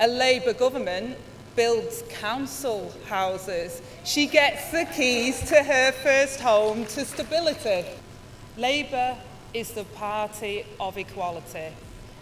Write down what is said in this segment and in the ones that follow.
A Labour government builds council houses. She gets the keys to her first home to stability. Labour is the party of equality,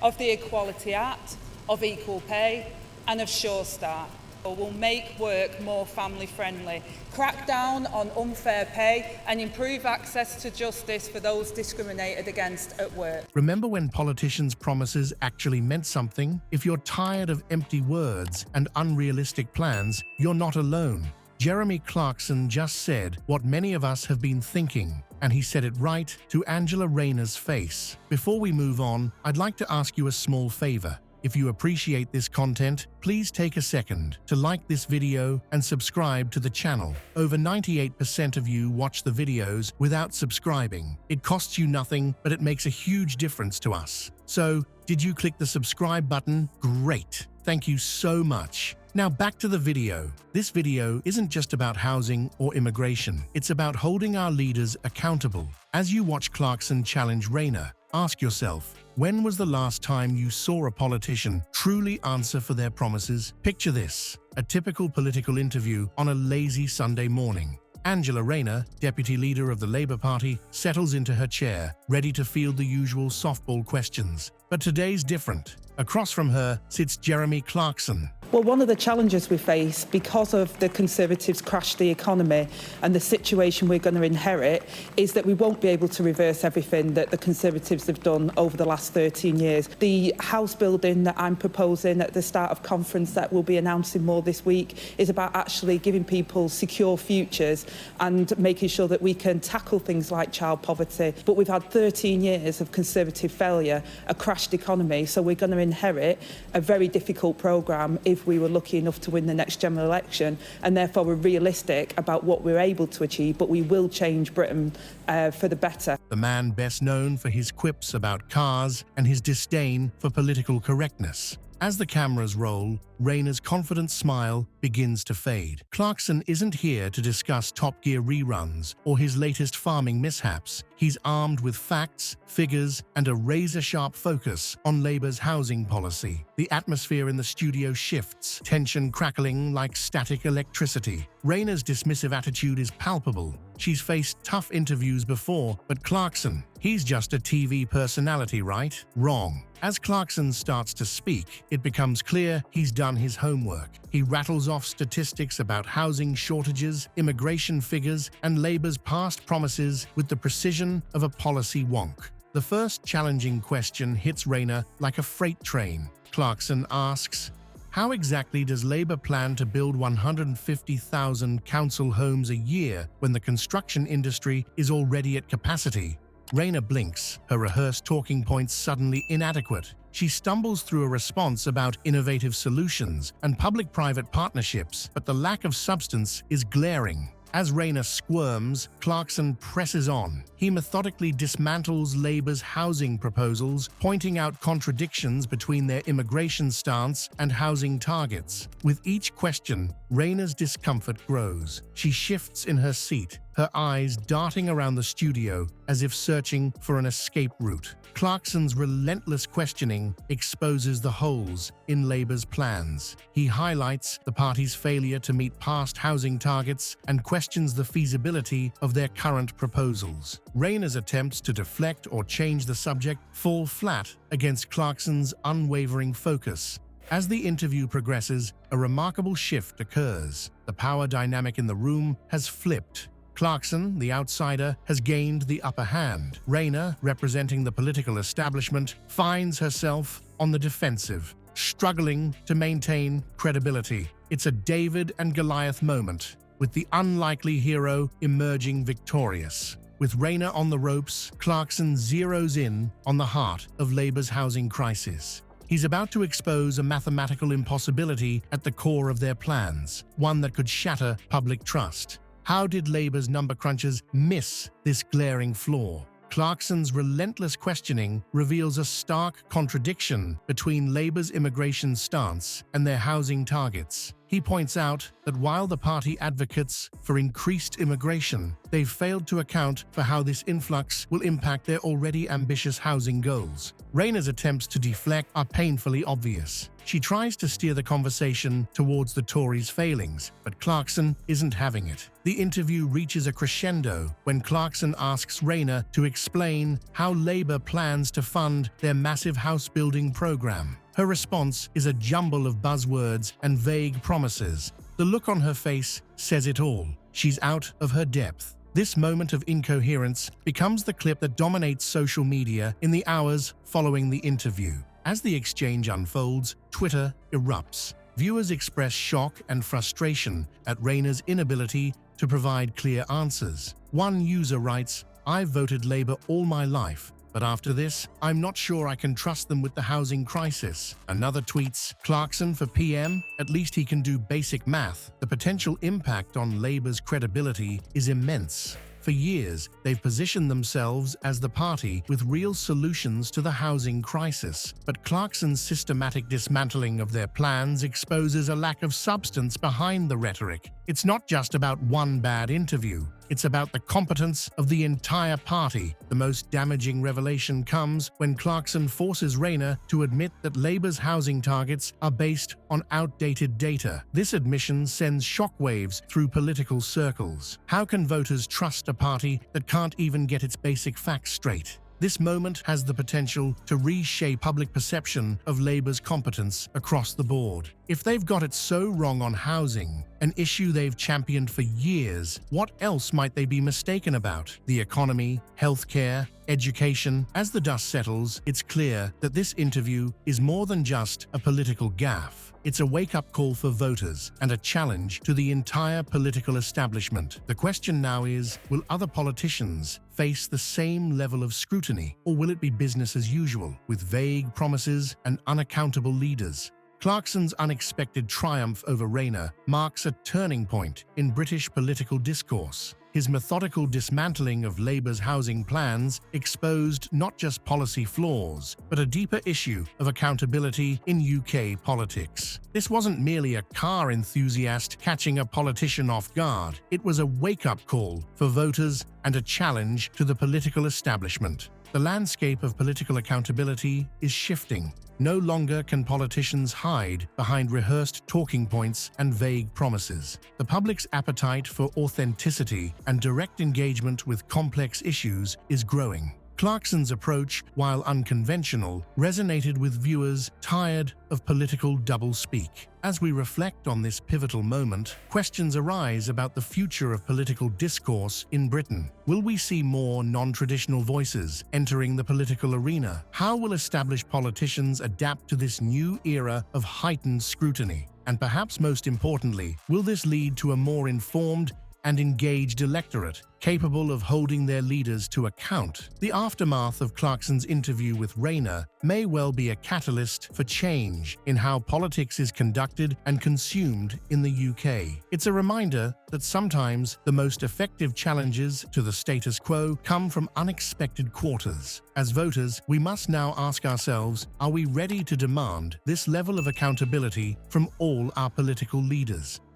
of the Equality Act, of equal pay and of Sure Start. Will make work more family friendly, crack down on unfair pay and improve access to justice for those discriminated against at work. Remember when politicians' promises actually meant something? If you're tired of empty words and unrealistic plans, you're not alone. Jeremy Clarkson just said what many of us have been thinking, and he said it right to Angela Rayner's face. Before we move on, I'd like to ask you a small favor. If you appreciate this content, please take a second to like this video and subscribe to the channel. Over 98% of you watch the videos without subscribing. It costs you nothing, but it makes a huge difference to us. So, did you click the subscribe button? Great! Thank you so much. Now back to the video. This video isn't just about housing or immigration. It's about holding our leaders accountable. As you watch Clarkson challenge Rayner, ask yourself, when was the last time you saw a politician truly answer for their promises? Picture this, a typical political interview on a lazy Sunday morning. Angela Rayner, deputy leader of the Labour Party, settles into her chair, ready to field the usual softball questions. But today's different. Across from her sits Jeremy Clarkson. Well, one of the challenges we face because of the Conservatives crashed the economy and the situation we're going to inherit is that we won't be able to reverse everything that the Conservatives have done over the last 13 years. The house building that I'm proposing at the start of conference that we'll be announcing more this week is about actually giving people secure futures and making sure that we can tackle things like child poverty. But we've had 13 years of Conservative failure, a crashed economy, so we're going to inherit a very difficult programme if we were lucky enough to win the next general election, and therefore we're realistic about what we're able to achieve, but we will change Britain for the better. The man best known for his quips about cars and his disdain for political correctness. As the cameras roll, Rayner's confident smile begins to fade. Clarkson isn't here to discuss Top Gear reruns or his latest farming mishaps. He's armed with facts, figures, and a razor-sharp focus on Labour's housing policy. The atmosphere in the studio shifts, tension crackling like static electricity. Rayner's dismissive attitude is palpable. She's faced tough interviews before, but Clarkson, he's just a TV personality, right? Wrong. As Clarkson starts to speak, it becomes clear he's done his homework. He rattles off statistics about housing shortages, immigration figures, and Labour's past promises with the precision of a policy wonk. The first challenging question hits Rayner like a freight train. Clarkson asks, how exactly does Labour plan to build 150,000 council homes a year when the construction industry is already at capacity? Rayner blinks, her rehearsed talking points suddenly inadequate. She stumbles through a response about innovative solutions and public-private partnerships, but the lack of substance is glaring. As Rayner squirms, Clarkson presses on. He methodically dismantles Labour's housing proposals, pointing out contradictions between their immigration stance and housing targets. With each question, Rayner's discomfort grows. She shifts in her seat, her eyes darting around the studio as if searching for an escape route. Clarkson's relentless questioning exposes the holes in Labour's plans. He highlights the party's failure to meet past housing targets and questions the feasibility of their current proposals. Rayner's attempts to deflect or change the subject fall flat against Clarkson's unwavering focus. As the interview progresses, a remarkable shift occurs. The power dynamic in the room has flipped. Clarkson, the outsider, has gained the upper hand. Rayner, representing the political establishment, finds herself on the defensive, struggling to maintain credibility. It's a David and Goliath moment, with the unlikely hero emerging victorious. With Rayner on the ropes, Clarkson zeroes in on the heart of Labour's housing crisis. He's about to expose a mathematical impossibility at the core of their plans, one that could shatter public trust. How did Labour's number crunchers miss this glaring flaw? Clarkson's relentless questioning reveals a stark contradiction between Labour's immigration stance and their housing targets. He points out that while the party advocates for increased immigration, they've failed to account for how this influx will impact their already ambitious housing goals. Rayner's attempts to deflect are painfully obvious. She tries to steer the conversation towards the Tories' failings, but Clarkson isn't having it. The interview reaches a crescendo when Clarkson asks Rayner to explain how Labour plans to fund their massive house-building program. Her response is a jumble of buzzwords and vague promises. The look on her face says it all. She's out of her depth. This moment of incoherence becomes the clip that dominates social media in the hours following the interview. As the exchange unfolds, Twitter erupts. Viewers express shock and frustration at Rayner's inability to provide clear answers. One user writes, "I've voted Labour all my life, but after this, I'm not sure I can trust them with the housing crisis." Another tweets, "Clarkson for PM? At least he can do basic math." The potential impact on Labour's credibility is immense. For years, they've positioned themselves as the party with real solutions to the housing crisis. But Clarkson's systematic dismantling of their plans exposes a lack of substance behind the rhetoric. It's not just about one bad interview. It's about the competence of the entire party. The most damaging revelation comes when Clarkson forces Rayner to admit that Labour's housing targets are based on outdated data. This admission sends shockwaves through political circles. How can voters trust a party that can't even get its basic facts straight? This moment has the potential to reshape public perception of Labour's competence across the board. If they've got it so wrong on housing, an issue they've championed for years, what else might they be mistaken about? The economy, healthcare, education. As the dust settles, it's clear that this interview is more than just a political gaffe. It's a wake-up call for voters and a challenge to the entire political establishment. The question now is, will other politicians face the same level of scrutiny, or will it be business as usual, with vague promises and unaccountable leaders? Clarkson's unexpected triumph over Rayner marks a turning point in British political discourse. His methodical dismantling of Labour's housing plans exposed not just policy flaws, but a deeper issue of accountability in UK politics. This wasn't merely a car enthusiast catching a politician off guard. It was a wake-up call for voters and a challenge to the political establishment. The landscape of political accountability is shifting. No longer can politicians hide behind rehearsed talking points and vague promises. The public's appetite for authenticity and direct engagement with complex issues is growing. Clarkson's approach, while unconventional, resonated with viewers tired of political doublespeak. As we reflect on this pivotal moment, questions arise about the future of political discourse in Britain. Will we see more non-traditional voices entering the political arena? How will established politicians adapt to this new era of heightened scrutiny? And perhaps most importantly, will this lead to a more informed and engaged electorate, capable of holding their leaders to account? The aftermath of Clarkson's interview with Rayner may well be a catalyst for change in how politics is conducted and consumed in the UK. It's a reminder that sometimes the most effective challenges to the status quo come from unexpected quarters. As voters, we must now ask ourselves, are we ready to demand this level of accountability from all our political leaders?